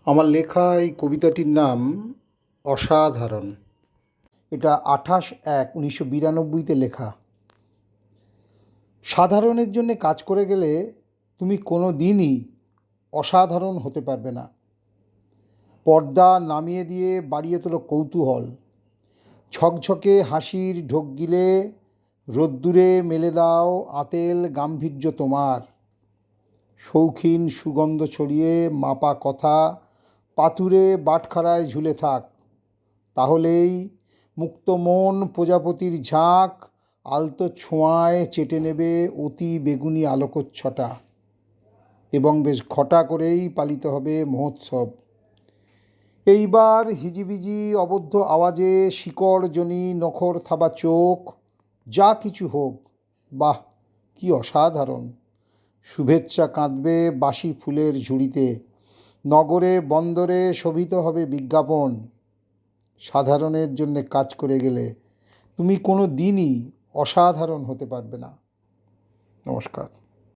আমার লেখা এই কবিতাটির নাম অসাধারণ। এটা 28/1/1992 লেখা। সাধারণের জন্যে কাজ করে গেলে তুমি কোনো দিনই অসাধারণ হতে পারবে না। পর্দা নামিয়ে দিয়ে বাড়িয়ে তোলো কৌতূহল। ঝকঝকে হাসির ঢোক গিলে রোদ্দুরে মেলে দাও আতেল গাম্ভীর্য তোমার। শৌখিন সুগন্ধ ছড়িয়ে মাপা কথা পাথুরে বাটখারায় ঝুলে থাক। তাহলেই মুক্ত মন প্রজাপতির ঝাঁক আলতো ছোঁয়ায় চেটে নেবে অতি বেগুনি আলোকচ্ছটা, এবং বেশ ঘটা করেই পালিত হবে মহোৎসব। এইবার হিজিবিজি অবদ্ধ আওয়াজে শিকড়জনী নখর থাবা চোখ, যা কিছু হোক, বাহ কি অসাধারণ। শুভেচ্ছা কাঁদবে বাসি ফুলের ঝুড়িতে, নগরে বন্দরে শোভিত হবে বিজ্ঞাপন। সাধারণের জন্যে কাজ করে গেলে তুমি কোনো দিনই অসাধারণ হতে পারবে না। নমস্কার।